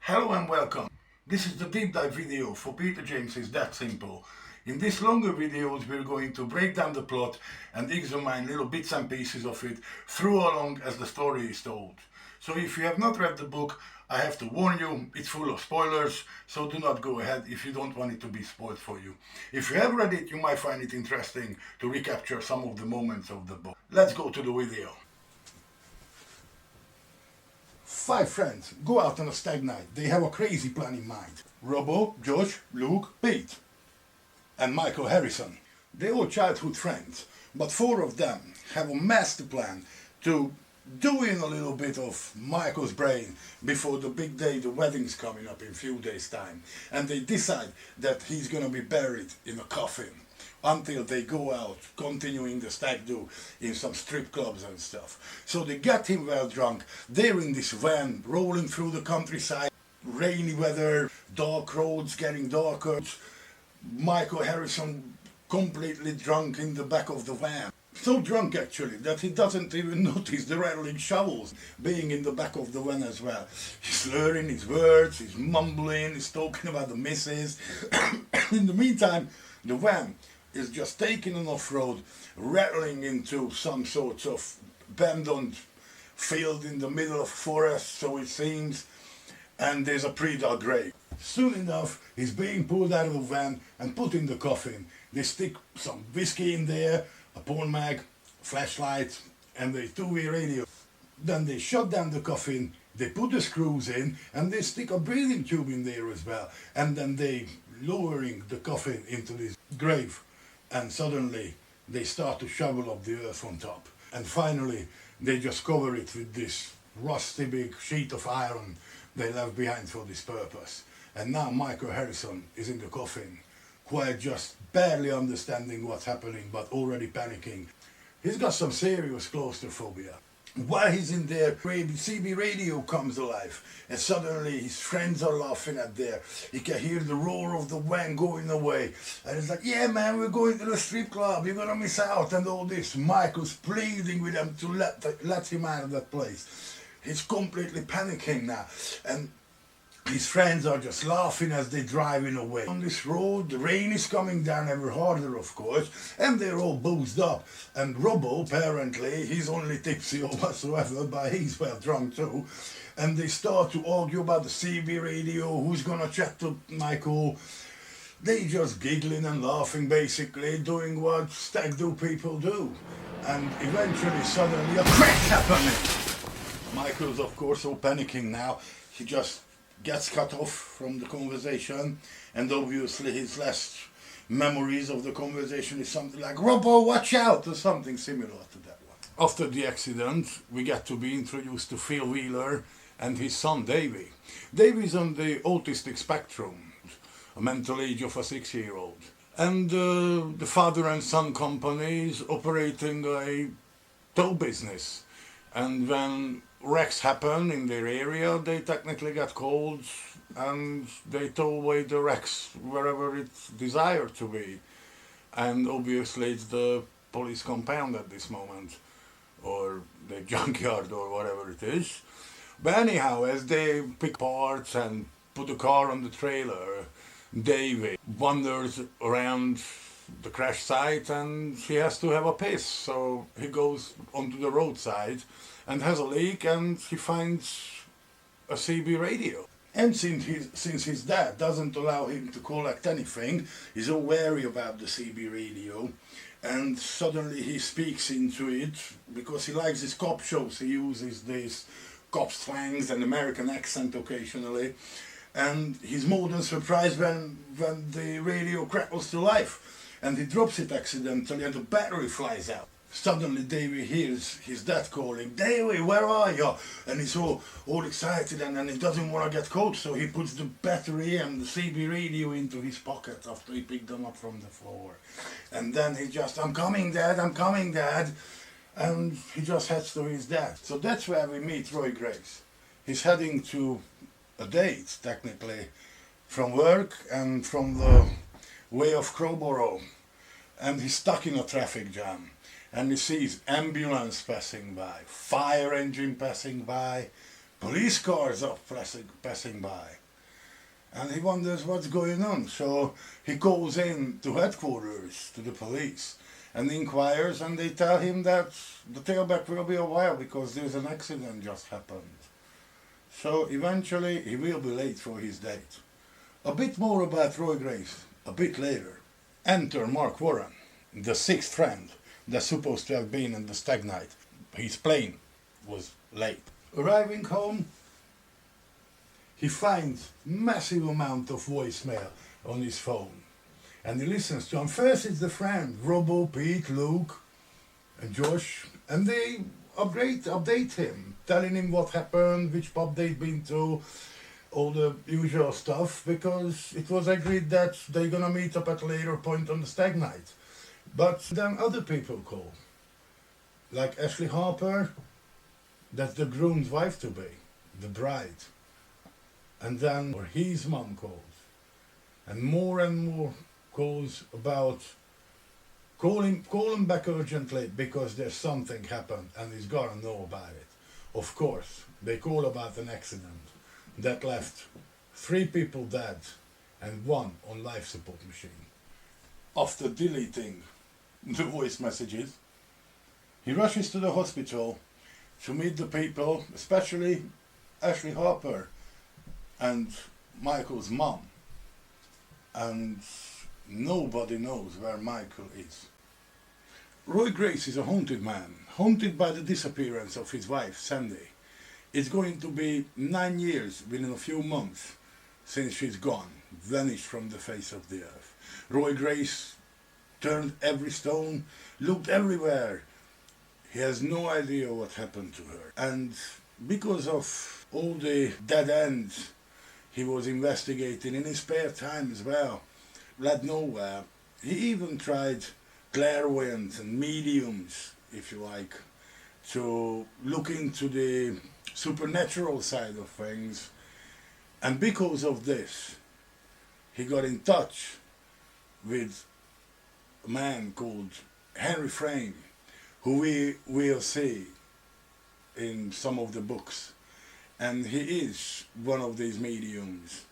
Hello and welcome. This is the deep dive video for Peter James Is That Simple. In these longer videos we're going to break down the plot and examine little bits and pieces of it through along as the story is told. So if you have not read the book, I have to warn you, it's full of spoilers, so do not go ahead if you don't want it to be spoiled for you. If you have read it, you might find it interesting to recapture some of the moments of the book. Let's go to the video. 5 friends go out on a stag night. They have a crazy plan in mind. Robbo, Josh, Luke, Pete and Michael Harrison. They're all childhood friends, but 4 of them have a master plan to do in a little bit of Michael's brain before the big day, the wedding's coming up in a few days' time. And they decide that he's gonna be buried in a coffin until they go out, continuing the stag do in some strip clubs and stuff. So they get him well drunk. They're in this van rolling through the countryside, rainy weather, dark roads getting darker. Michael Harrison completely drunk in the back of the van. So drunk actually that he doesn't even notice the rattling shovels being in the back of the van as well. He's slurring his words, he's mumbling, he's talking about the missus. In the meantime, the van is just taking an off-road, rattling into some sort of abandoned field in the middle of forest, so it seems, and there's a pre-dug grave. Soon enough, he's being pulled out of the van and put in the coffin. They stick some whiskey in there, a porn mag, flashlight, and a two-way radio. Then they shut down the coffin, they put the screws in, and they stick a breathing tube in there as well. And then they lowering the coffin into this grave. And suddenly they start to shovel up the earth on top. And finally they just cover it with this rusty big sheet of iron they left behind for this purpose. And now Michael Harrison is in the coffin, quite just barely understanding what's happening but already panicking. He's got some serious claustrophobia. While he's in there, CB radio comes alive and suddenly his friends are laughing at there. He can hear the roar of the van going away and it's like, yeah man, we're going to the strip club, you're gonna miss out and all this. Michael's pleading with them to let him out of that place. He's completely panicking now and his friends are just laughing as they're driving away. On this road, the rain is coming down ever harder, of course, and they're all boozed up. And Robbo, apparently, he's only tipsy or whatsoever, but he's well drunk too. And they start to argue about the CB radio, who's gonna chat to Michael. They just giggling and laughing, basically, doing what stag do people do. And eventually, suddenly, a crash happening. Michael's, of course, all panicking now. He just gets cut off from the conversation, and obviously his last memories of the conversation is something like "Robbo, watch out" or something similar to that one. After the accident, we get to be introduced to Phil Wheeler and his son Davey. Davey's on the autistic spectrum, a mental age of a 6-year-old. And the father and son company is operating a tow business. And when wrecks happen in their area, they technically get called and they tow away the wrecks wherever it's desired to be. And obviously it's the police compound at this moment, or the junkyard or whatever it is. But anyhow, as they pick parts and put the car on the trailer, David wanders around the crash site and he has to have a piss, so he goes onto the roadside and has a leak and he finds a CB radio. And since his dad doesn't allow him to collect anything, he's all wary about the CB radio, and suddenly he speaks into it because he likes his cop shows. He uses these cop slangs and American accent occasionally, and he's more than surprised when the radio crackles to life. And he drops it accidentally and the battery flies out. Suddenly Davey hears his dad calling, "Davey, where are you?" And he's all excited and he doesn't want to get caught, so he puts the battery and the CB radio into his pocket after he picked them up from the floor. And then he just, "I'm coming Dad, I'm coming Dad." And he just heads to his dad. So that's where we meet Roy Grace. He's heading to a date, technically, from work and from the way of Crowborough, and he's stuck in a traffic jam, and he sees ambulance passing by, fire engine passing by, police cars are passing by. And he wonders what's going on. So he calls in to headquarters, to the police, and inquires, and they tell him that the tailback will be a while because there's an accident just happened. So eventually he will be late for his date. A bit more about Roy Grace a bit later. Enter Mark Warren, the sixth friend that's supposed to have been in the stag night. His plane was late. Arriving home, he finds massive amount of voicemail on his phone. And he listens to them. First it's the friend, Robbo, Pete, Luke, and Josh. And they update him, telling him what happened, which pub they'd been to, all the usual stuff, because it was agreed that they're gonna meet up at a later point on the stag night. But then other people call, like Ashley Harper, that's the groom's wife-to-be, the bride. And then his mum calls. And more calls about call him back urgently because there's something happened and he's gotta know about it. Of course, they call about an accident that left 3 people dead and 1 on life support machine. After deleting the voice messages, he rushes to the hospital to meet the people, especially Ashley Harper and Michael's mum. And nobody knows where Michael is. Roy Grace is a haunted man, haunted by the disappearance of his wife, Sandy. It's going to be 9 years within a few months since she's gone, vanished from the face of the earth. Roy Grace turned every stone, looked everywhere. He has no idea what happened to her. And because of all the dead ends he was investigating in his spare time as well, led nowhere. He even tried clairvoyants and mediums, if you like, to look into the supernatural side of things. And because of this, he got in touch with a man called Henry Frame, who we will see in some of the books. And he is one of these mediums.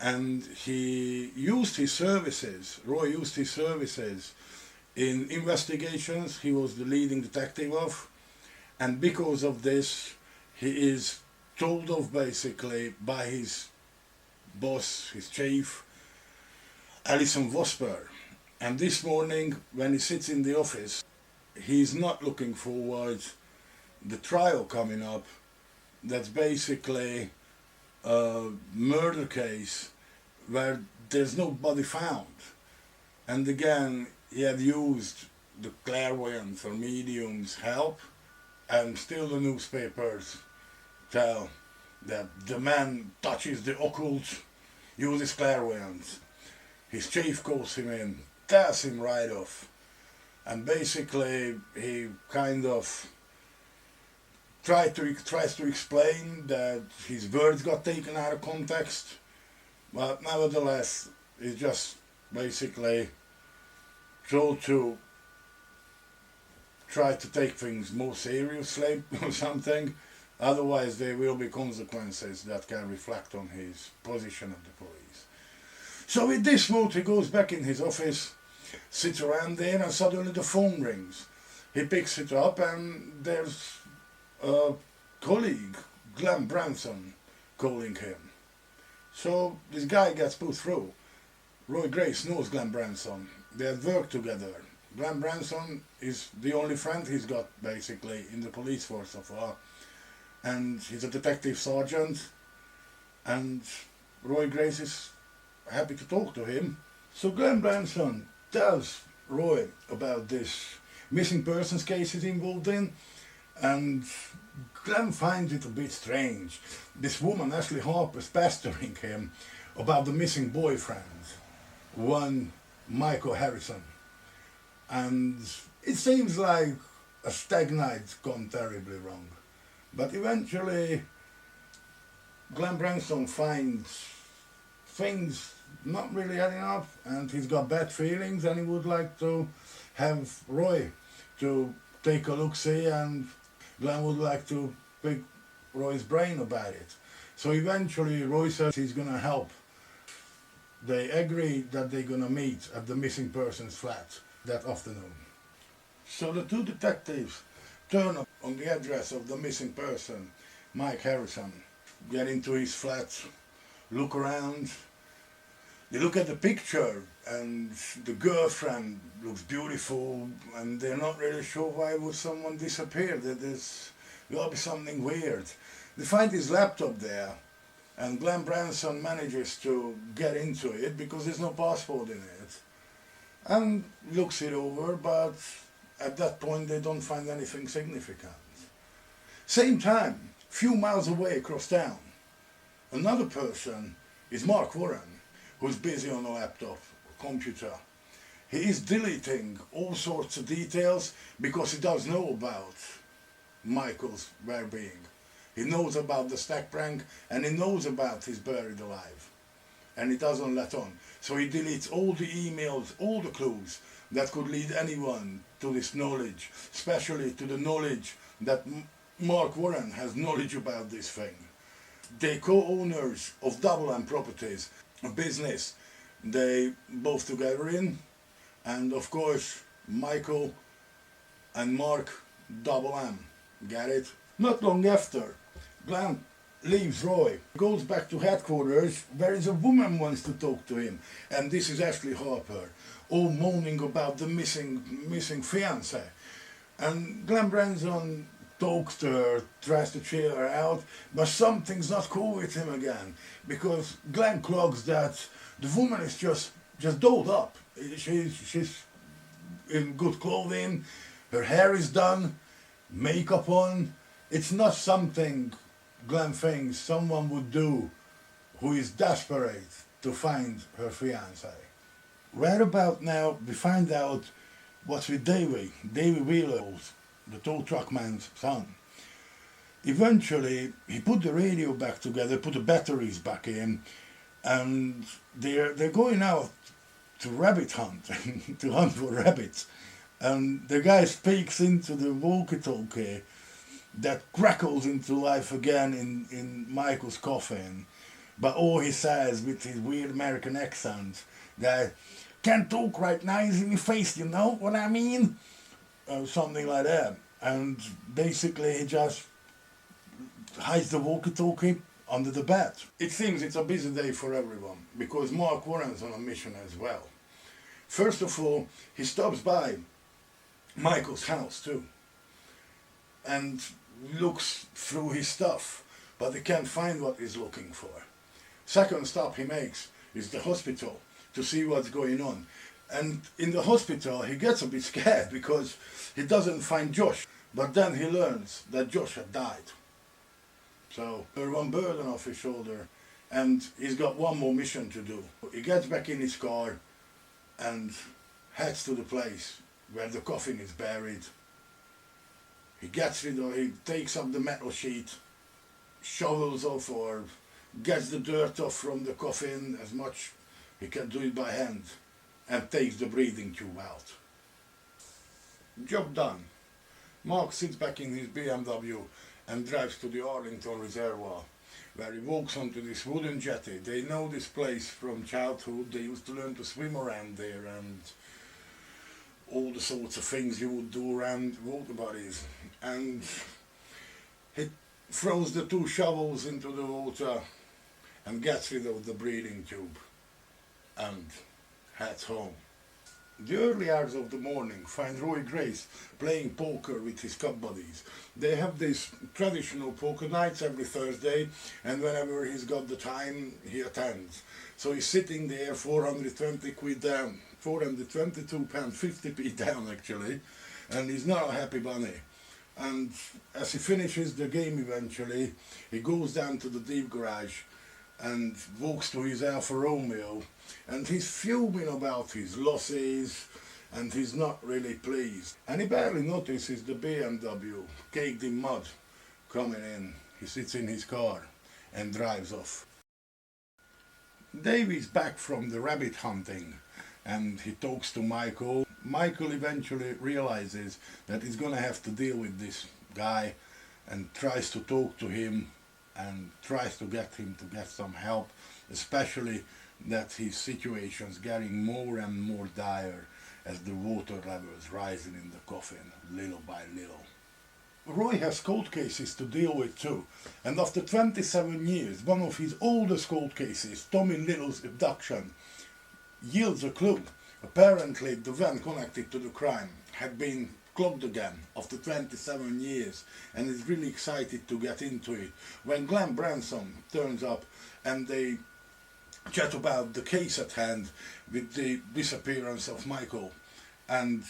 And he used his services, Roy used his services in investigations he was the leading detective of. And because of this, he is told off basically by his boss, his chief, Alison Vosper. And this morning, when he sits in the office, he's not looking forward the trial coming up. That's basically a murder case where there's no body found. And again, he had used the clairvoyants or mediums' help, and still the newspapers tell that the man touches the occult, uses clairvoyance. His chief calls him in, tells him right off, and basically he kind of tries to explain that his words got taken out of context, but nevertheless he's just basically told to try to take things more seriously or something, otherwise there will be consequences that can reflect on his position at the police. So with this mood he goes back in his office, sits around there, and suddenly the phone rings. He picks it up and there's a colleague, Glenn Branson, calling him. So this guy gets put through. Roy Grace knows Glenn Branson. They have worked together. Glenn Branson is the only friend he's got basically in the police force so far. And he's a detective sergeant, and Roy Grace is happy to talk to him. So Glenn Branson tells Roy about this missing persons case he's involved in, and Glenn finds it a bit strange. This woman, Ashley Harper, is pestering him about the missing boyfriend, one Michael Harrison. And it seems like a stag night gone terribly wrong. But eventually, Glenn Branson finds things not really adding up, and he's got bad feelings, and he would like to have Roy to take a look-see, and Glenn would like to pick Roy's brain about it. So eventually Roy says he's going to help. They agree that they're going to meet at the missing person's flat that afternoon. So the two detectives turn up on the address of the missing person, Mike Harrison, get into his flat, look around. They look at the picture and the girlfriend looks beautiful, and they're not really sure why would someone disappear. There's got to be something weird. They find his laptop there, and Glenn Branson manages to get into it because there's no password in it, and looks it over, but at that point they don't find anything significant. Same time, few miles away across town, another person is Mark Warren, who's busy on a laptop or computer. He is deleting all sorts of details because he does know about Michael's well-being. He knows about the stack prank and he knows about his buried alive. And he doesn't let on. So he deletes all the emails, all the clues that could lead anyone to this knowledge, especially to the knowledge that Mark Warren has knowledge about this thing. They co-owners of Double M Properties, a business they both together in, and of course Michael and Mark Double M. Get it? Not long after, Glenn leaves Roy, goes back to headquarters where is a woman wants to talk to him, and this is Ashley Harper, all moaning about the missing fiancé. And Glenn Branson talks to her, tries to cheer her out, but something's not cool with him again, because Glenn clocks that the woman is just dolled up. She's in good clothing, her hair is done, makeup on. It's not something Glenn thinks someone would do who is desperate to find her fiancé. Right about now, we find out what's with Davey Wheeler, the tow truck man's son. Eventually, he put the radio back together, put the batteries back in, and they're going out to rabbit hunt, to hunt for rabbits. And the guy speaks into the walkie-talkie that crackles into life again in Michael's coffin. But all he says with his weird American accent, that can't talk right now, he's in your face, you know what I mean? Something like that. And basically he just hides the walkie-talkie under the bed. It seems it's a busy day for everyone, because Mark Warren's on a mission as well. First of all, he stops by Michael's house too, and looks through his stuff, but he can't find what he's looking for. Second stop he makes is the hospital to see what's going on. And in the hospital he gets a bit scared because he doesn't find Josh, but then he learns that Josh had died. So there's one burden off his shoulder, and he's got one more mission to do. He gets back in his car and heads to the place where the coffin is buried. He takes up the metal sheet, shovels off or gets the dirt off from the coffin as much he can do it by hand, and takes the breathing tube out. Job done. Mark sits back in his BMW and drives to the Arlington Reservoir, where he walks onto this wooden jetty. They know this place from childhood. They used to learn to swim around there and all the sorts of things you would do around water bodies. And he throws the two shovels into the water and gets rid of the breathing tube and heads home. The early hours of the morning find Roy Grace playing poker with his club buddies. They have these traditional poker nights every Thursday, and whenever he's got the time, he attends. So he's sitting there, 420 quid down, 422 pounds, 50p down actually, and he's not a happy bunny. And as he finishes the game eventually, he goes down to the deep garage and walks to his Alfa Romeo, and he's fuming about his losses, and he's not really pleased. And he barely notices the BMW, caked in mud, coming in. He sits in his car and drives off. Davey's back from the rabbit hunting, and he talks to Michael. Michael eventually realizes that he's gonna have to deal with this guy and tries to talk to him and tries to get him to get some help, especially that his situation's getting more and more dire as the water levels rising in the coffin, little by little. Roy has cold cases to deal with too, and after 27 years, one of his oldest cold cases, Tommy Little's abduction, yields a clue. Apparently the van connected to the crime had been clogged again after 27 years, and is really excited to get into it when Glenn Branson turns up and they chat about the case at hand with the disappearance of Michael, and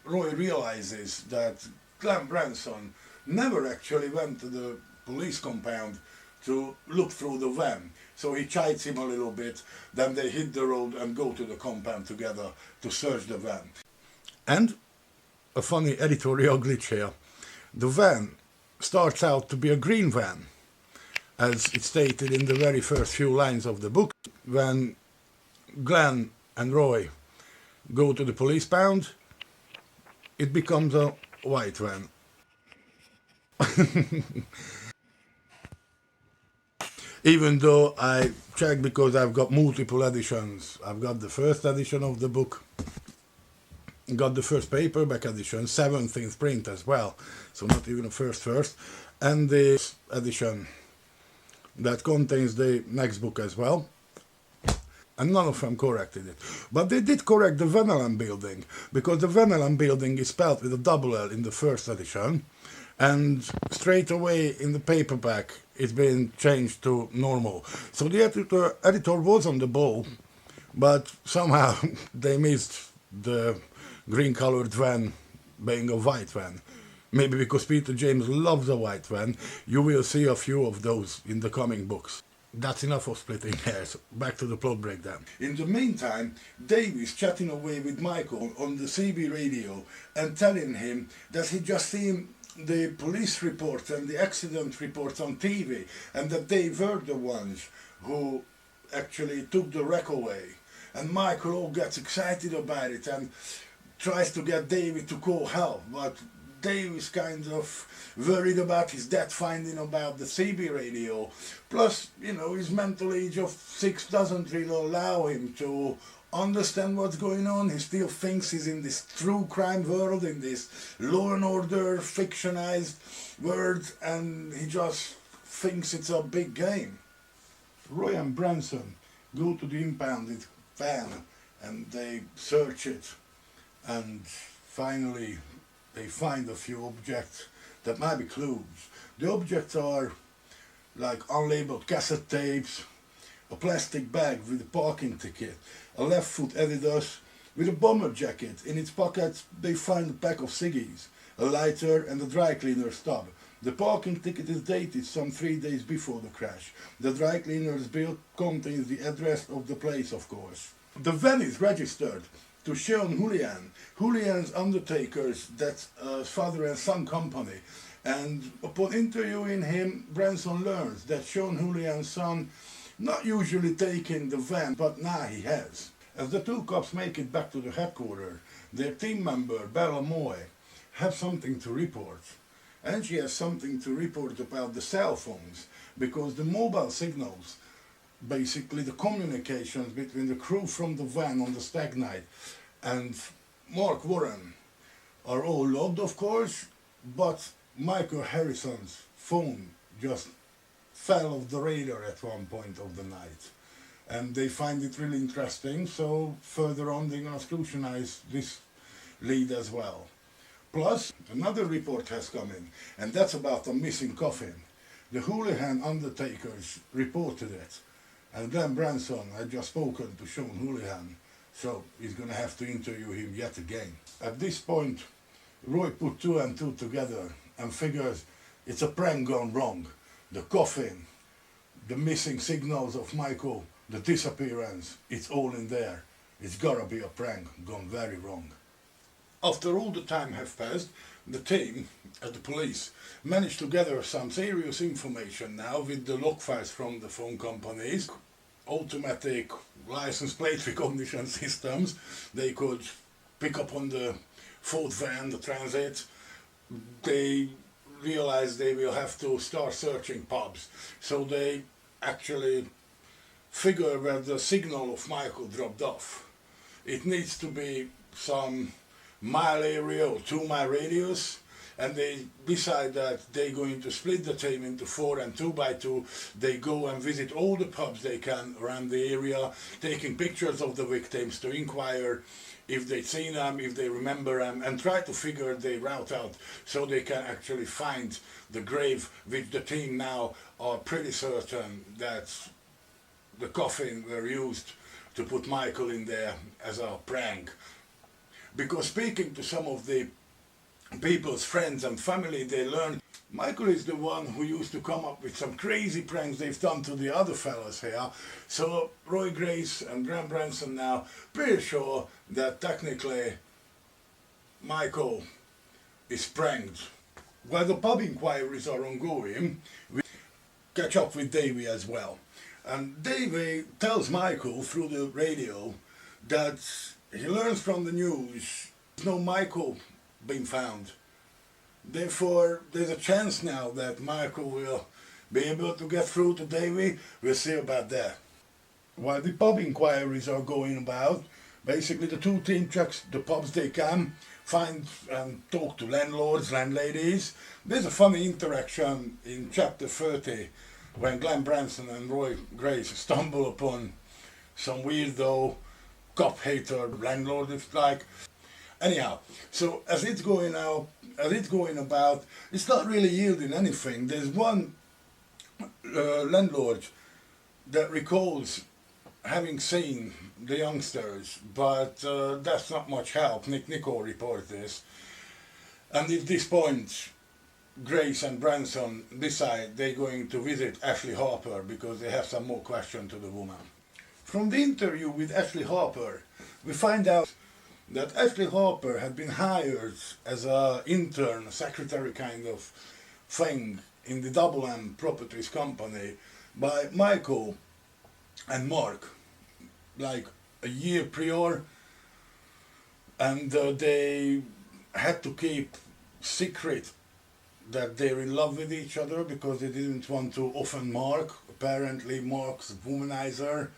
Roy realizes that Glenn Branson never actually went to the police compound to look through the van. So he chides him a little bit, then they hit the road and go to the compound together to search the van. And a funny editorial glitch here. The van starts out to be a green van, as it's stated in the very first few lines of the book. When Glenn and Roy go to the police pound, it becomes a white van. Even though I checked, because I've got multiple editions. I've got the first edition of the book, got the first paperback edition, 7th in print as well, so not even a first, and the edition that contains the next book as well. And none of them corrected it. But they did correct the Veneland building, because the Veneland building is spelled with a double L in the first edition, and straight away in the paperback it's been changed to normal. So the editor was on the ball, but somehow they missed the green colored van being a white van. Maybe because Peter James loves a white van. You will see a few of those in the coming books. That's enough of splitting hairs. Back to the plot breakdown. In the meantime, Dave is chatting away with Michael on the CB radio and telling him that he just seen the police reports and the accident reports on TV, and that they were the ones who actually took the wreck away. And Michael all gets excited about it and tries to get David to call help, but Dave is kind of worried about his dad finding about the CB radio. Plus, you know, his mental age of 6 doesn't really allow him to understand what's going on. He still thinks he's in this true crime world, in this law and order fictionized world, and he just thinks it's a big game. Roy and Branson go to the impounded van and they search it, and finally they find a few objects that might be clues. The objects are like unlabeled cassette tapes, a plastic bag with a parking ticket, a left-foot Adidas with a bomber jacket. In its pocket they find a pack of ciggies, a lighter and a dry cleaner stub. The parking ticket is dated some 3 days before the crash. The dry cleaner's bill contains the address of the place, of course. The van is registered to Sean Julian. Julian's undertakers, that's a father and son company. And upon interviewing him, Branson learns that Sean Julian's son not usually taking the van, but now he has. As the two cops make it back to the headquarters, their team member, Bella Moy, have something to report. And she has something to report about the cell phones, because the mobile signals, basically the communications between the crew from the van on the stag night and Mark Warren, are all logged, of course, but Michael Harrison's phone just fell off the radar at one point of the night. And they find it really interesting, so further on they're going to scrutinize this lead as well. Plus, another report has come in, and that's about a missing coffin. The Houlihan undertakers reported it, and Glenn Branson had just spoken to Sean Houlihan, so he's going to have to interview him yet again. At this point, Roy put 2 and 2 together and figures it's a prank gone wrong. The coffin, the missing signals of Michael, the disappearance, it's all in there. It's gotta be a prank gone very wrong. After all the time have passed, the team at the police managed to gather some serious information now with the log files from the phone companies, automatic license plate recognition systems. They could pick up on the Ford van, the Transit. They realize they will have to start searching pubs. So they actually figure where the signal of Michael dropped off. It needs to be some mile area or 2 mile radius, and they decide that they're going to split the team into 4 and 2 by 2. They go and visit all the pubs they can around the area, taking pictures of the victims to inquire if they've seen them, if they remember them, and try to figure their route out so they can actually find the grave, which the team now are pretty certain that the coffin were used to put Michael in there as a prank. Because speaking to some of the people's friends and family, they learned Michael is the one who used to come up with some crazy pranks they've done to the other fellas here. So Roy Grace and Graham Branson now pretty sure that technically Michael is pranked. While the pub inquiries are ongoing, we catch up with Davey as well. And Davey tells Michael through the radio that he learns from the news there's no Michael being found. Therefore, there's a chance now that Michael will be able to get through to Davey. We'll see about that. While the pub inquiries are going about, basically the two team checks the pubs they can, find and talk to landlords, landladies. There's a funny interaction in chapter 30 when Glenn Branson and Roy Grace stumble upon some weirdo cop hater landlord, if like. Anyhow, so as it's going about, it's not really yielding anything. There's one landlord that recalls having seen the youngsters, but that's not much help. Nick Nichol reported this. And at this point, Grace and Branson decide they're going to visit Ashley Harper because they have some more questions to the woman. From the interview with Ashley Harper, we find out that Ashley Harper had been hired as an intern, a secretary kind of thing in the Double M Properties company by Michael and Mark, like a year prior, and they had to keep secret that they're in love with each other because they didn't want to offend Mark. Apparently Mark's a womanizer.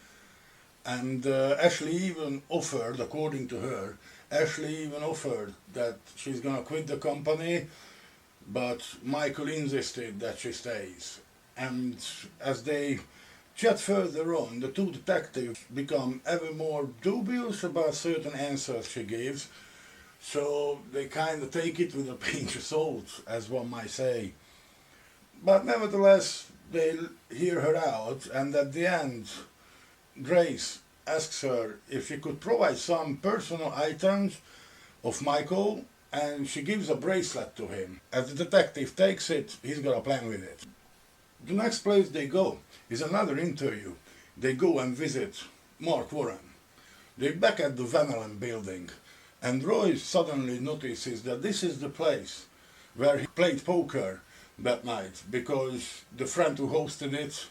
And Ashley even offered, according to her, Ashley even offered that she's going to quit the company, but Michael insisted that she stays. And as they chat further on, the two detectives become ever more dubious about certain answers she gives, so they kind of take it with a pinch of salt, as one might say. But nevertheless, they hear her out, and at the end, Grace asks her if she could provide some personal items of Michael, and she gives a bracelet to him. As the detective takes it, he's got a plan with it. The next place they go is another interview. They go and visit Mark Warren. They're back at the Van Allen building, and Roy suddenly notices that this is the place where he played poker that night, because the friend who hosted it,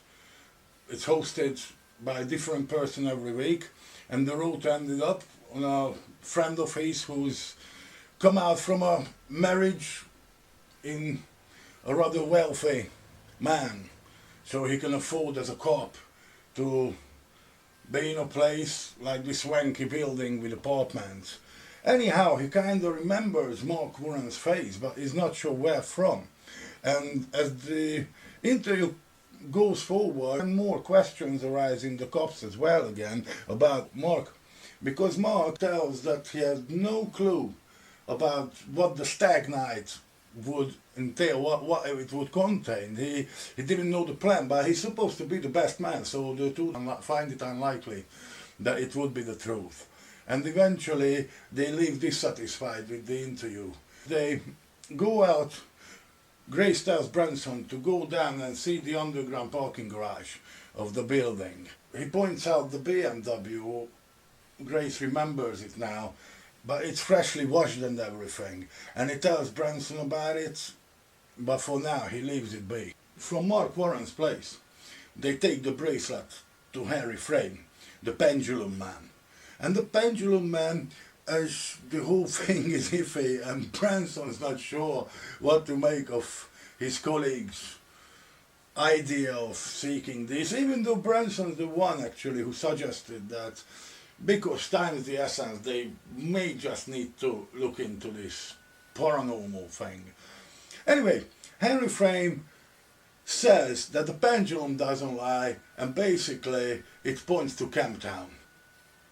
it's hosted by a different person every week, and the road ended up on a friend of his who's come out from a marriage in a rather wealthy man, so he can afford as a cop to be in a place like this swanky building with apartments. Anyhow, he kind of remembers Mark Warren's face, but he's not sure where from. And as the interview goes forward, and more questions arise in the cops as well again about Mark, because Mark tells that he has no clue about what the stag night would entail, what it would contain. He didn't know the plan, but he's supposed to be the best man, so the two find it unlikely that it would be the truth. And eventually they leave dissatisfied with the interview. They go out. Grace tells Branson to go down and see the underground parking garage of the building. He points out the BMW. Grace remembers it now, but it's freshly washed and everything. And he tells Branson about it, but for now he leaves it be. From Mark Warren's place, they take the bracelet to Henry Frame, the pendulum man. And the pendulum man, as the whole thing is iffy, and Branson's not sure what to make of his colleagues' idea of seeking this, even though Branson's the one actually who suggested that because time is the essence, they may just need to look into this paranormal thing. Anyway, Henry Frame says that the pendulum doesn't lie, and basically it points to Camptown.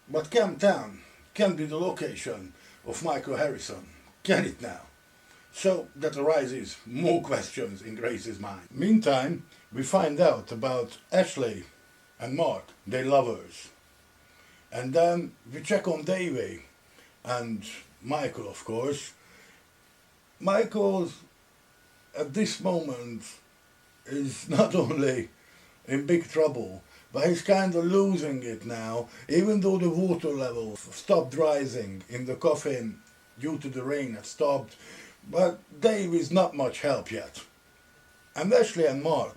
But Camptown can be the location of Michael Harrison, can it now? So that arises more questions in Grace's mind. Meantime, we find out about Ashley and Mark, they're lovers. And then we check on Davey and Michael, of course. Michael, at this moment, is not only in big trouble, but he's kind of losing it now, even though the water level stopped rising in the coffin due to the rain had stopped. But Dave is not much help yet. And Ashley and Mark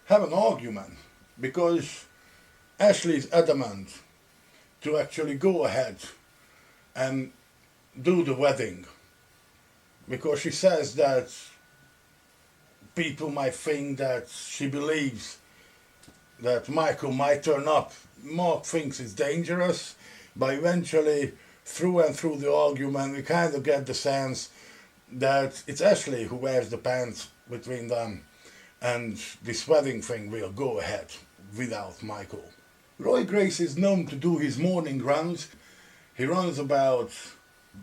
have an argument because Ashley is adamant to actually go ahead and do the wedding, because she says that people might think that she believes that Michael might turn up. Mark thinks it's dangerous, but eventually through the argument we kind of get the sense that it's Ashley who wears the pants between them, and this wedding thing will go ahead without Michael. Roy Grace is known to do his morning runs. He runs about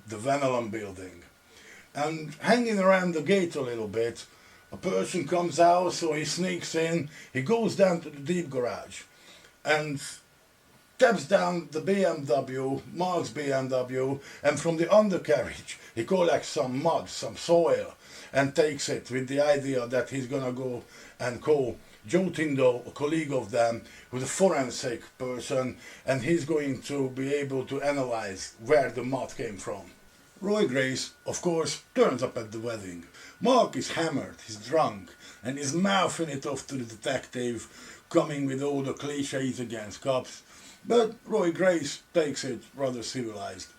the Vanillum building, and hanging around the gate a little bit, a person comes out, so he sneaks in, he goes down to the deep garage and taps down the BMW, Mark's BMW, and from the undercarriage he collects some mud, some soil, and takes it with the idea that he's gonna go and call Joe Tyndall, a colleague of them, who's a forensic person, and he's going to be able to analyze where the mud came from. Roy Grace, of course, turns up at the wedding. Mark is hammered, he's drunk, and he's mouthing it off to the detective, coming with all the cliches against cops. But Roy Grace takes it rather civilized.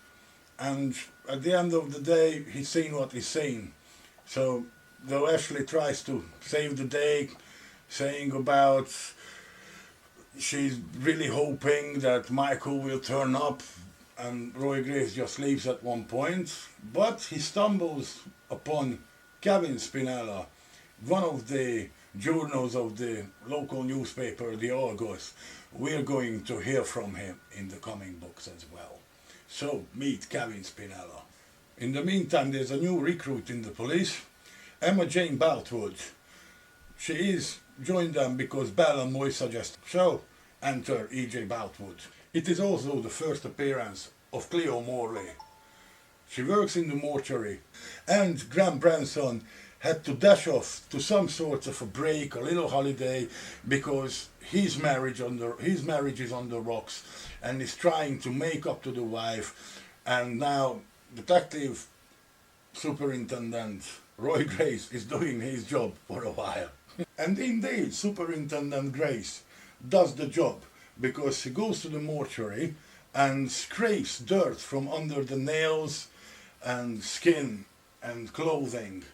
And at the end of the day, he's seen what he's seen. So, though Ashley tries to save the day, saying about she's really hoping that Michael will turn up, and Roy Grace just leaves at one point, but he stumbles upon Kevin Spinella, one of the journals of the local newspaper, the Argus. We're going to hear from him in the coming books as well. So meet Kevin Spinella. In the meantime, there's a new recruit in the police, Emma Jane Baltwood. She is joined them because Bell and Moy suggest, so enter E.J. Baltwood. It is also the first appearance of Cleo Morley. She works in the mortuary, and Graham Branson had to dash off to some sort of a break, a little holiday, because his marriage is on the rocks, and he's trying to make up to the wife. And now Detective Superintendent Roy Grace is doing his job for a while. And indeed, Superintendent Grace does the job, because he goes to the mortuary and scrapes dirt from under the nails and skin and clothing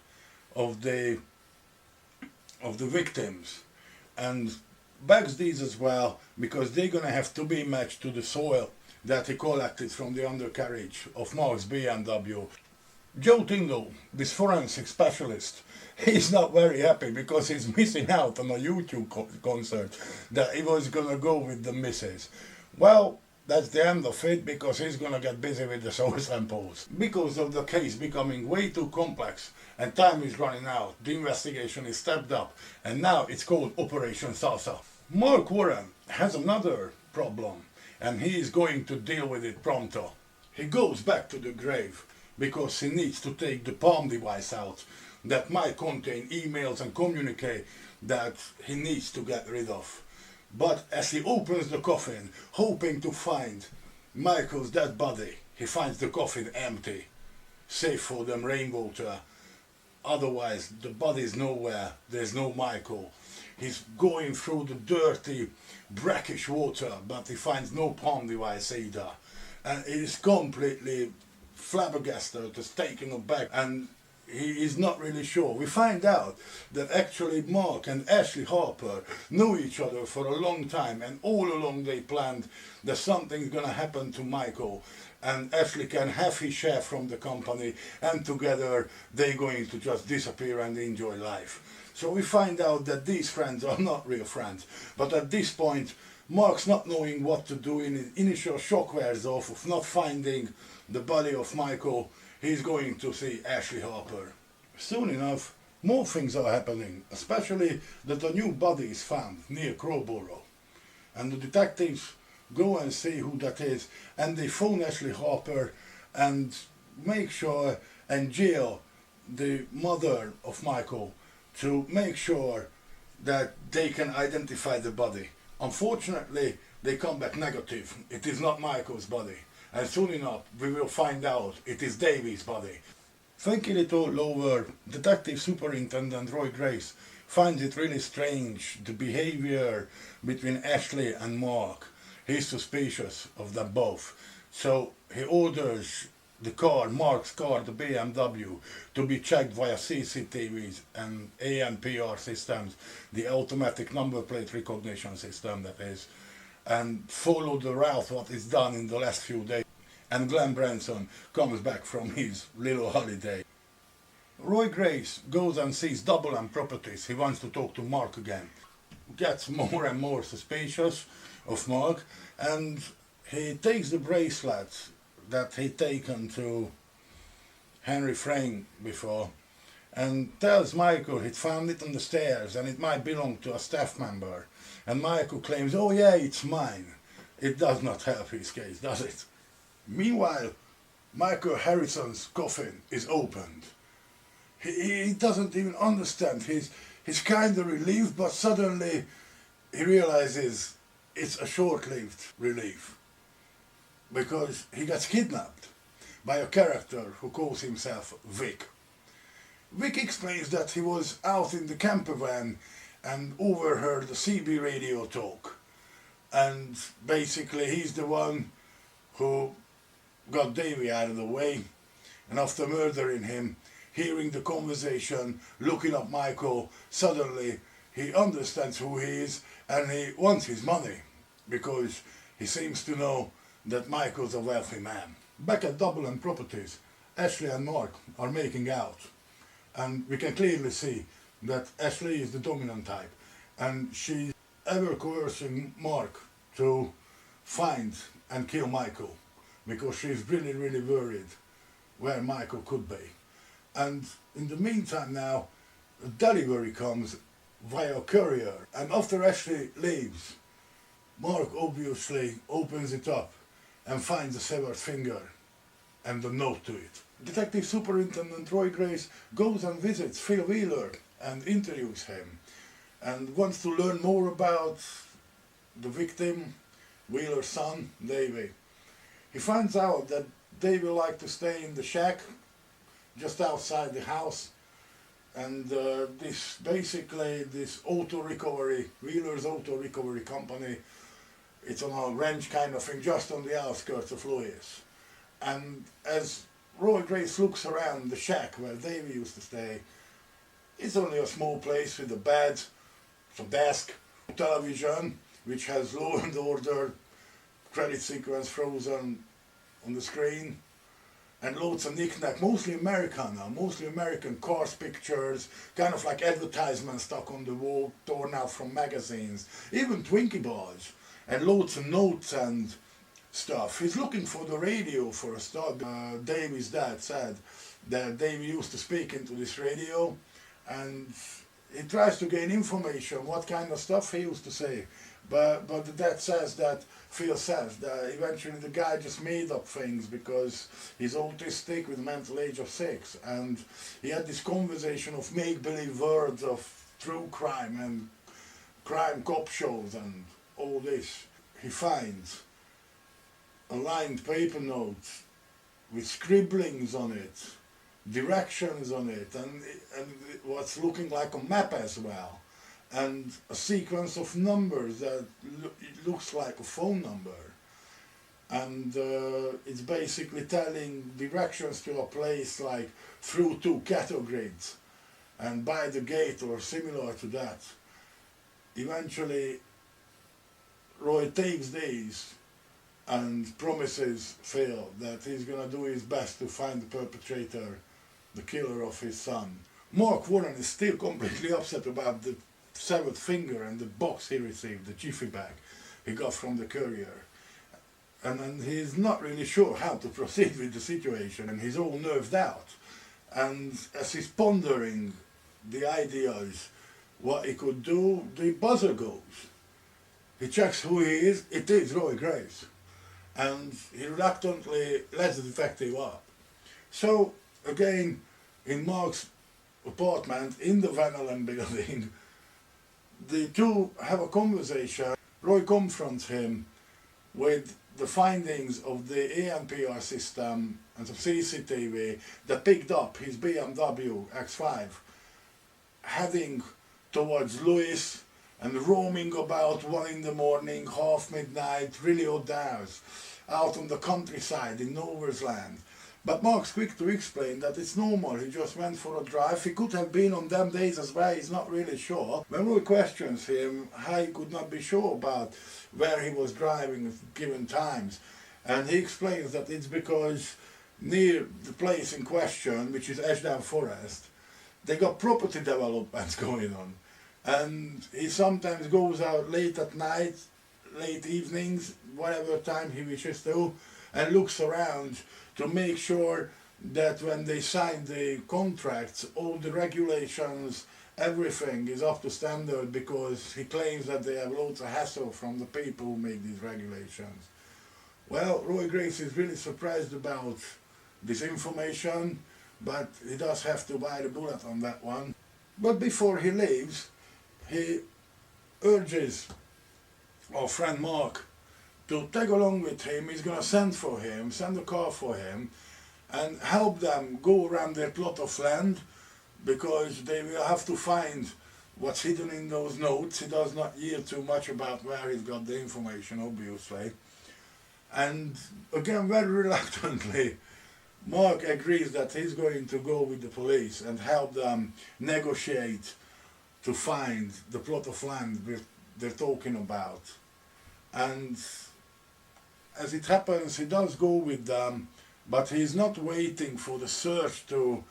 of the victims, and bags these as well, because they're gonna have to be matched to the soil that he collected from the undercarriage of Mark's BMW. Joe Tyndall, this forensic specialist, he's not very happy because he's missing out on a YouTube concert that he was gonna go with the missus. Well, that's the end of it, because he's gonna get busy with the soil samples. Because of the case becoming way too complex and time is running out, the investigation is stepped up, and now it's called Operation Salsa. Mark Warren has another problem, and he is going to deal with it pronto. He goes back to the grave because he needs to take the palm device out that might contain emails and communicate that he needs to get rid of. But as he opens the coffin, hoping to find Michael's dead body, he finds the coffin empty, save for them rainwater. Otherwise, the body's nowhere, there's no Michael. He's going through the dirty, brackish water, but he finds no palm device either. And he is completely flabbergasted, just taken aback. And he is not really sure. We find out that actually Mark and Ashley Harper know each other for a long time, and all along they planned that something's gonna happen to Michael, and Ashley can have his share from the company, and together they're going to just disappear and enjoy life. So we find out that these friends are not real friends, but at this point Mark's not knowing what to do. In his initial shock wears off of not finding the body of Michael. He's going to see Ashley Harper. Soon enough, more things are happening, especially that a new body is found near Crowborough. And the detectives go and see who that is, and they phone Ashley Harper and make sure and jail the mother of Michael to make sure that they can identify the body. Unfortunately, they come back negative. It is not Michael's body. And soon enough, we will find out it is Davy's body. Thinking it all over, Detective Superintendent Roy Grace finds it really strange, the behavior between Ashley and Mark. He's suspicious of them both. So he orders the car, Mark's car, the BMW, to be checked via CCTVs and ANPR systems, the automatic number plate recognition system that is, and follow the route what is done in the last few days. And Glenn Branson comes back from his little holiday. Roy Grace goes and sees Double M Properties. He wants to talk to Mark again. Gets more and more suspicious of Mark, and he takes the bracelet that he'd taken to Henry Frame before and tells Michael he'd found it on the stairs and it might belong to a staff member. And Michael claims, oh yeah, it's mine. It does not help his case, does it? Meanwhile, Michael Harrison's coffin is opened. He doesn't even understand. He's kind of relieved, but suddenly he realizes it's a short-lived relief, because he gets kidnapped by a character who calls himself Vic. Vic explains that he was out in the camper van and overheard the CB radio talk, and basically he's the one who got Davy out of the way, and after murdering him, hearing the conversation, looking up Michael, suddenly he understands who he is and he wants his money, because he seems to know that Michael's a wealthy man. Back at Double M Properties, Ashley and Mark are making out, and we can clearly see that Ashley is the dominant type, and she's ever coercing Mark to find and kill Michael, because she's really worried where Michael could be. And in the meantime now, a delivery comes via courier, and after Ashley leaves, Mark obviously opens it up and finds a severed finger and a note to it. Detective Superintendent Roy Grace goes and visits Phil Wheeler and interviews him and wants to learn more about the victim, Wheeler's son, Davy. He finds out that Davy liked to stay in the shack just outside the house, and this auto recovery, Wheeler's auto recovery company, it's on a ranch kind of thing just on the outskirts of Louis. And as Roy Grace looks around the shack where Davy used to stay, it's only a small place with a bed, some desk, television, which has Law and Order credit sequence frozen on the screen, and loads of knick-knack, mostly American cars, pictures, kind of like advertisements stuck on the wall, torn out from magazines, even Twinkie bars, and loads of notes and stuff. He's looking for the radio for a start. Davy's dad said that Davy used to speak into this radio, and he tries to gain information, what kind of stuff he used to say. But the dad says that, Phil says that eventually the guy just made up things because he's autistic with a mental age of 6, and he had this conversation of make-believe words of true crime and crime cop shows and all this. He finds a lined paper note with scribblings on it, directions on it, and what's looking like a map as well, and a sequence of numbers that looks like a phone number. and it's basically telling directions to a place like through 2 cattle grids and by the gate or similar to that. Eventually Roy takes these and promises Phil that he's going to do his best to find the perpetrator, the killer of his son. Mark Warren is still completely upset about the severed finger and the box he received, the jiffy bag he got from the courier. And he's not really sure how to proceed with the situation, and he's all nerved out. And as he's pondering the ideas, what he could do, the buzzer goes. He checks who he is, it is Roy Graves. And he reluctantly lets the detective up. So, again, in Mark's apartment, in the Van Allen building, the two have a conversation. Roy confronts him with the findings of the ANPR system and some CCTV that picked up his BMW X5 heading towards Lewis and roaming about 1 in the morning, half midnight, really odd hours, out on the countryside in Nover's Land. But Mark's quick to explain that it's normal, he just went for a drive. He could have been on them days as well, he's not really sure. When Roy questions him, how he could not be sure about where he was driving at given times. And he explains that it's because near the place in question, which is Ashdown Forest, they got property developments going on. And he sometimes goes out late at night, late evenings, whatever time he wishes to, and looks around to make sure that when they sign the contracts, all the regulations, everything is up to standard, because he claims that they have loads of hassle from the people who make these regulations. Well, Roy Graves is really surprised about this information, but he does have to bite the bullet on that one. But before he leaves, he urges our friend Mark to tag along with him. He's going to send a car for him, and help them go around their plot of land, because they will have to find what's hidden in those notes. He does not yield too much about where he's got the information, obviously. And again, very reluctantly, Mark agrees that he's going to go with the police and help them negotiate to find the plot of land they're talking about. And as it happens, he does go with them, but he's not waiting for the search to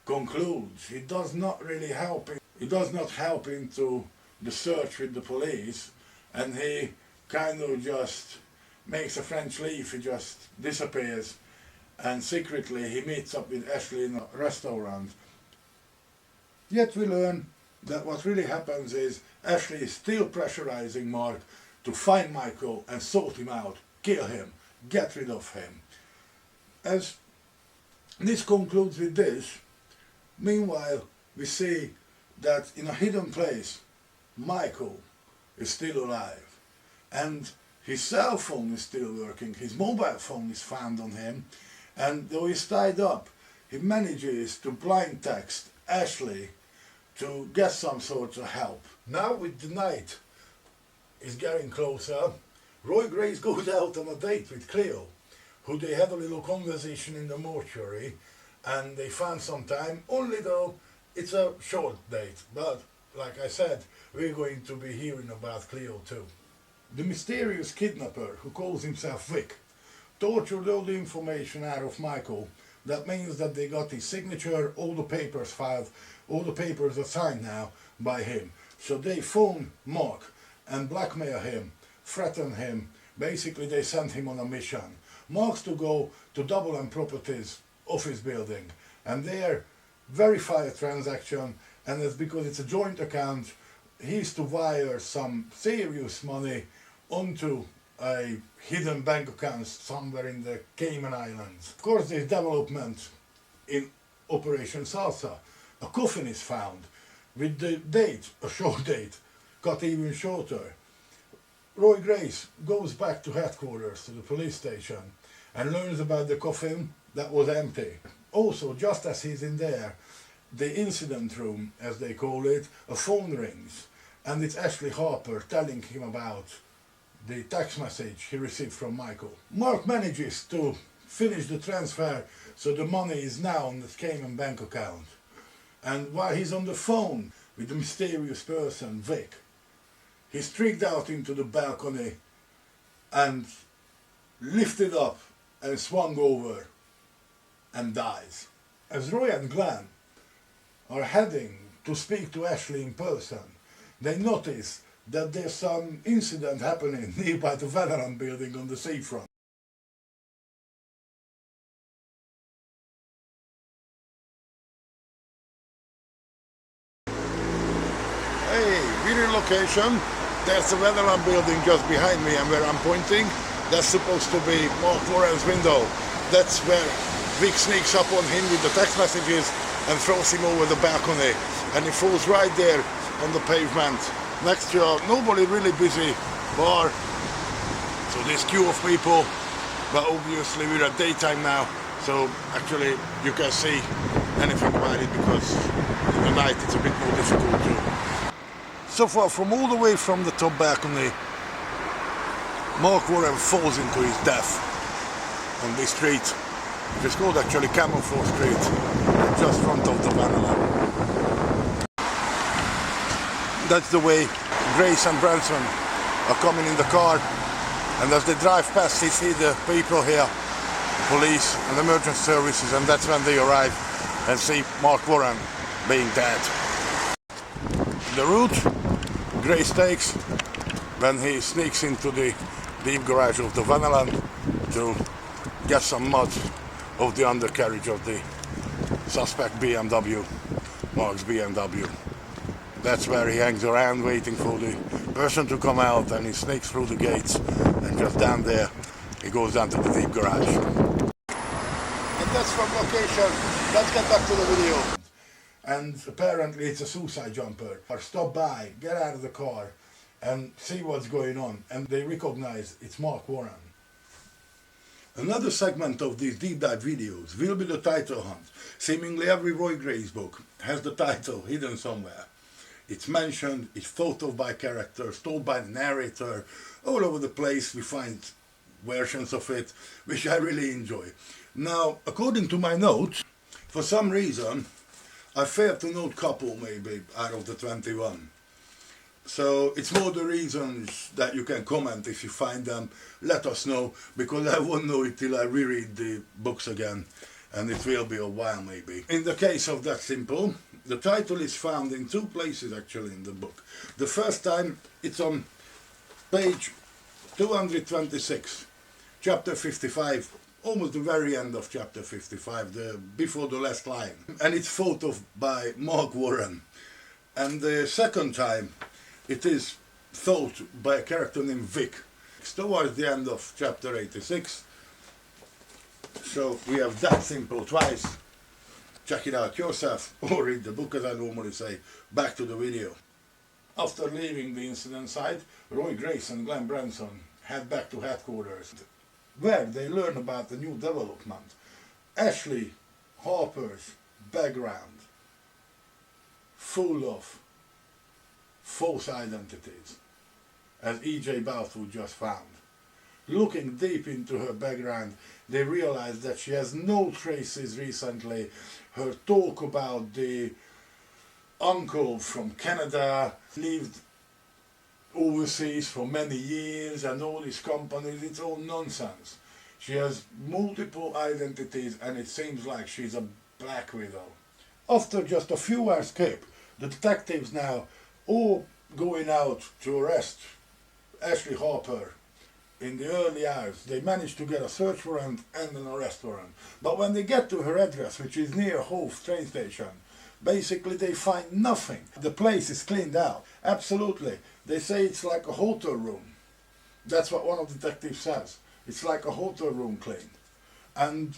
conclude. He does not really help him. He does not help into the search with the police, and he kind of just makes a French leaf. He just disappears, and secretly he meets up with Ashley in a restaurant. Yet we learn that what really happens is Ashley is still pressurizing Mark to find Michael and sort him out, kill him, get rid of him. As this concludes with this, meanwhile we see that in a hidden place Michael is still alive, and his cell phone is still working, his mobile phone is found on him, and though he's tied up, he manages to blind text Ashley to get some sort of help. Now with the night is getting closer, Roy Graves goes out on a date with Cleo, who they had a little conversation in the mortuary, and they found some time, only though it's a short date. But like I said, we're going to be hearing about Cleo too. The mysterious kidnapper, who calls himself Vic, tortured all the information out of Michael. That means that they got his signature, all the papers filed, all the papers are signed now by him. So they phone Mark and blackmail him, threaten him. Basically they sent him on a mission. Mark's to go to Double M Properties office building and there verify a transaction, and it's because it's a joint account, he's to wire some serious money onto a hidden bank account somewhere in the Cayman Islands. Of course there's development in Operation Salsa. A coffin is found with the date, a short date, got even shorter. Roy Graves goes back to headquarters, to the police station, and learns about the coffin that was empty. Also, just as he's in there, the incident room, as they call it, a phone rings, and it's Ashley Harper telling him about the text message he received from Michael. Mark manages to finish the transfer, so the money is now on the Cayman bank account. And while he's on the phone with the mysterious person, Vic, he's tricked out into the balcony and lifted up and swung over and dies. As Roy and Glenn are heading to speak to Ashley in person, they notice that there's some incident happening nearby the Veteran building on the seafront. Hey, we're in location. There's the Veteran building just behind me, and where I'm pointing, that's supposed to be Mark Warren's window. That's where Vic sneaks up on him with the text messages and throws him over the balcony. And he falls right there on the pavement next to a nobody really busy bar. So this queue of people, but obviously we're at daytime now, so actually you can see anything about it, because in the night it's a bit more difficult to. So far, from all the way from the top balcony, Mark Warren falls into his death on this street. It's called actually Camouflage Street, just front of the Vanilla. That's the way Grace and Branson are coming in the car, and as they drive past, they see the people here, police and emergency services, and that's when they arrive and see Mark Warren being dead. The route Grace takes when he sneaks into the deep garage of the Vanilla to get some mud of the undercarriage of the suspect BMW, Mark's BMW. That's where he hangs around waiting for the person to come out, and he sneaks through the gates, and just down there he goes down to the deep garage. And that's from location. Let's get back to the video. And apparently it's a suicide jumper. Or stop by, get out of the car and see what's going on, and they recognize it's Mark Warren. Another segment of these deep dive videos will be the title hunt. Seemingly every Roy Gray's book has the title hidden somewhere. It's mentioned, it's thought of by characters, told by the narrator. All over the place we find versions of it, which I really enjoy. Now, according to my notes, for some reason, I failed to note couple maybe out of the 21. So it's more the reasons that you can comment if you find them. Let us know, because I won't know it till I reread the books again, and it will be a while maybe. In the case of That Simple, the title is found in two places actually in the book. The first time it's on page 226, chapter 55, almost the very end of chapter 55, before the last line. And it's thought of by Mark Warren. And the second time it is thought by a character named Vic. It's towards the end of chapter 86. So we have That Simple twice. Check it out yourself, or read the book as I normally say. Back to the video. After leaving the incident site, Roy Grace and Glenn Branson head back to headquarters, where they learn about the new development. Ashley Harper's background, full of false identities, as E.J. Balfour just found. Looking deep into her background, they realize that she has no traces recently. Her talk about the uncle from Canada, lived overseas for many years, and all these companies, it's all nonsense. She has multiple identities, and it seems like she's a black widow. After just a few hours escape, the detectives now all going out to arrest Ashley Harper. In the early hours, they managed to get a search warrant and an arrest warrant. But when they get to her address, which is near Hove train station, basically they find nothing. The place is cleaned out. Absolutely. They say it's like a hotel room. That's what one of the detectives says. It's like a hotel room cleaned. And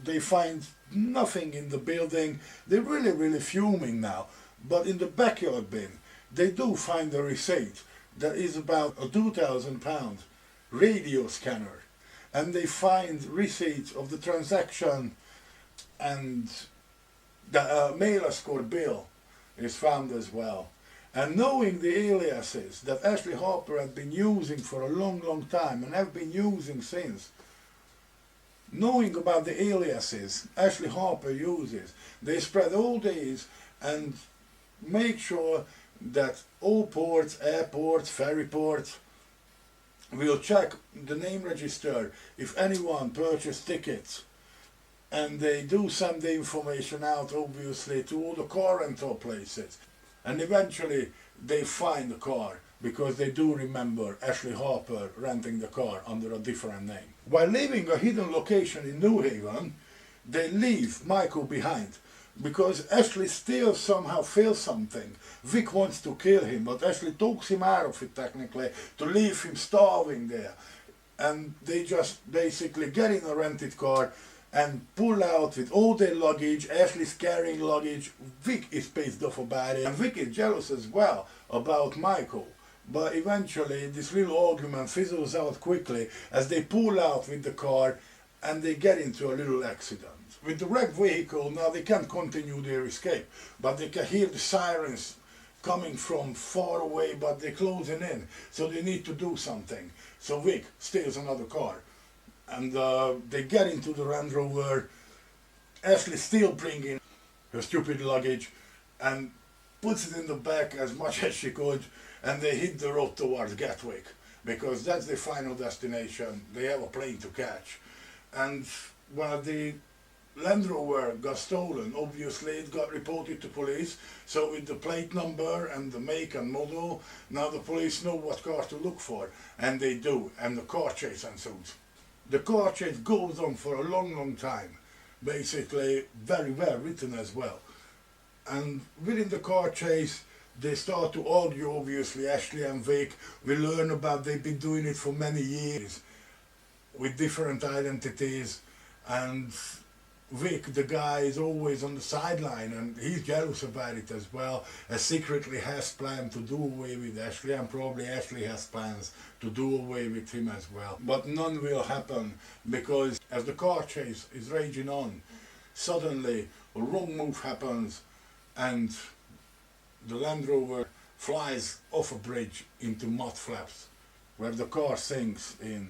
they find nothing in the building. They're really fuming now. But in the backyard bin, they do find a receipt that is about a £2,000 radio scanner, and they find receipts of the transaction, and the mailer score bill is found as well. And knowing the aliases that Ashley Harper had been using for a long time and have been using since, knowing about the aliases Ashley Harper uses, they spread all these and make sure that all ports, airports, ferry ports, will check the name register if anyone purchased tickets, and they do send the information out obviously to all the car rental places, and eventually they find the car because they do remember Ashley Harper renting the car under a different name. While leaving a hidden location in New Haven, they leave Michael behind because Ashley still somehow feels something. Vic wants to kill him, but Ashley talks him out of it technically to leave him starving there. And they just basically get in a rented car and pull out with all their luggage. Ashley's carrying luggage. Vic is pissed off about it, and Vic is jealous as well about Michael. But eventually this little argument fizzles out quickly as they pull out with the car and they get into a little accident. With the wrecked vehicle, now they can't continue their escape, but they can hear the sirens coming from far away, but they're closing in, so they need to do something. So Vic steals another car, and they get into the Land Rover. Ashley still bringing her stupid luggage and puts it in the back as much as she could, and they hit the road towards Gatwick because that's their final destination. They have a plane to catch. And while the Land Rover got stolen, obviously it got reported to police, so with the plate number and the make and model, now the police know what car to look for, and they do, and the car chase ensues. The car chase goes on for a long time, basically very well written as well. And within the car chase, they start to argue, obviously, Ashley and Vic. We learn about they've been doing it for many years with different identities, and Vic, the guy, is always on the sideline and he's jealous about it as well, and secretly has planned to do away with Ashley, and probably Ashley has plans to do away with him as well. But none will happen because as the car chase is raging on, suddenly a wrong move happens and the Land Rover flies off a bridge into mud flaps where the car sinks in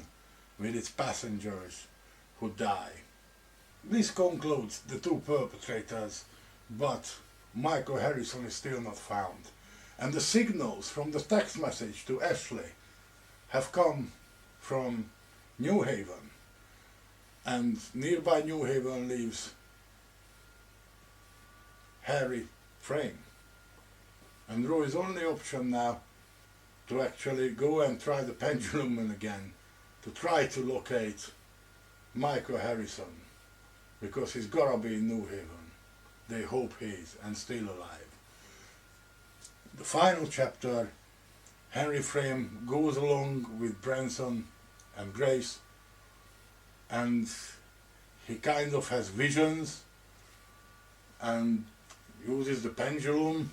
with its passengers who die. This concludes the two perpetrators, but Michael Harrison is still not found. And the signals from the text message to Ashley have come from New Haven. And nearby New Haven lives Harry Frame. And Roy's only option now to actually go and try the pendulum again, to try to locate Michael Harrison, because he's gotta be in New Haven. They hope he is, and still alive. The final chapter, Henry Frame goes along with Branson and Grace, and he kind of has visions and uses the pendulum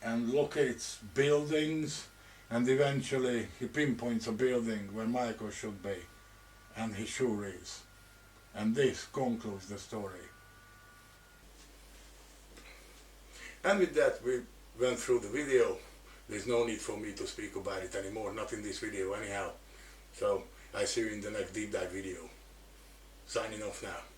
and locates buildings, and eventually he pinpoints a building where Michael should be, and he sure is. And this concludes the story. And with that we went through the video. There's no need for me to speak about it anymore, not in this video anyhow. So I see you in the next deep dive video. Signing off now.